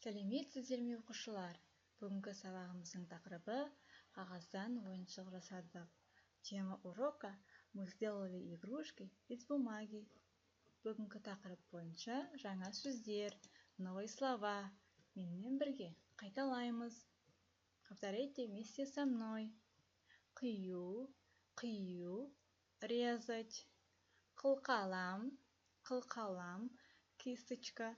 Сәлеметсіздер ме оқушылар? Бүгінгі сабағымыздың тақырыбы қағаздан ойыншық жасадық. Тема урока мы сделали игрушки из бумаги. Бүгінгі тақырып бойынша жаңа сөздер, новые слова. Менімен бірге қайталаймыз. Повторяйте вместе со мной. Қию, қию, резать. Қылқалам, қылқалам, кисточка.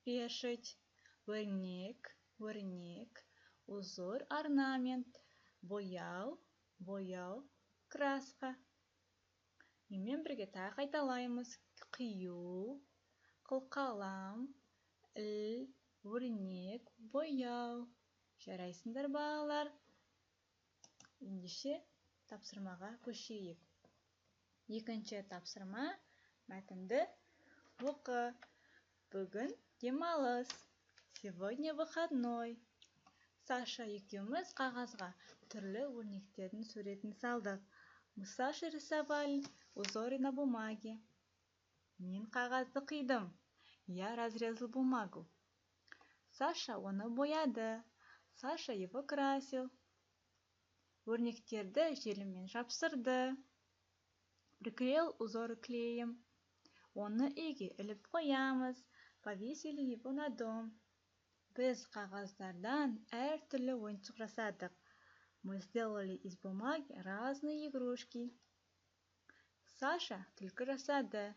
Вешать. Өрнек, өрнек, узор, орнамент. Бояу, бояу, краска. Менімен бірге тағы қайталаймыз. Қию, қылқалам, өрнек, бояу. Жарайсыңдар балалар. Ендеше тапсырмаға көшейік. Екінші тапсырма мәтінді оқы. Бүгін демалыс. Сегодня выходной. Саша екеуміз қағазға түрлі өрнектердің суретін салдық. Мы с Сашей рисовали узоры на бумаге. Мен қағазды қидым. Я разрезал бумагу. Саша оны бояды. Саша его красил. Өрнектерді желіммен жапсырды. Приклеил узоры клеем. Оны үйге іліп қоямыз. Повесили его на дом. Біз қағаздардан әртүрлі ойыншық жасадық. Мы сделали из бумаги разные игрушки. Саша түлкі жасады.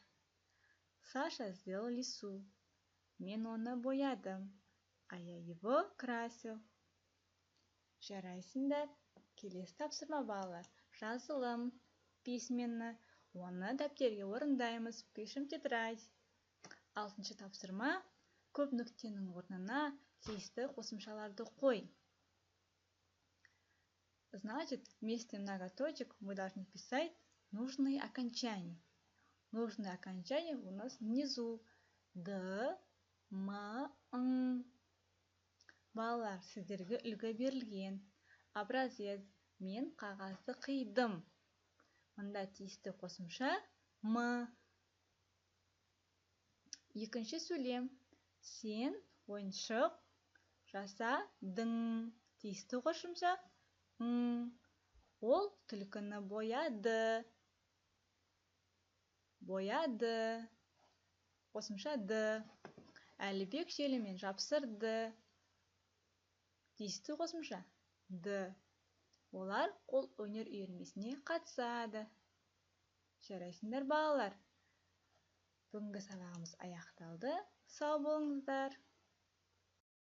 Саша сделал лису. Мен оны боядым. А я его красил. Жарайсыңдар. Келесі тапсырма балалар. Жазылым. Письменно. Оны дәптерге орындаймыз. Пишем тетрадь. Алтыншы тапсырма. Көп нүктенің орнына тиісті қосымшаларды қой. Значит, вместо многоточек мы должны писать нужные окончания. Нужные окончания у нас внизу. Д, М, Н. Балалар, сіздерге үлгі берілген. Образец. Мен қағазды қидым. Мұнда тиісті қосымша М. Екінші сөйлем. Сен ойыншық жасадың. Тиісті қосымша Ң. Ол түлкіні бояды. Бояды. Қосымша Д. Әлібек желімен жапсырды. Тиісті қосымша Д. Олар қол өнер үйірмесіне қатысады. Жарайсыңдар балалар. Бүгінгі сабағымыз аяқталды. Сау болыңыздар.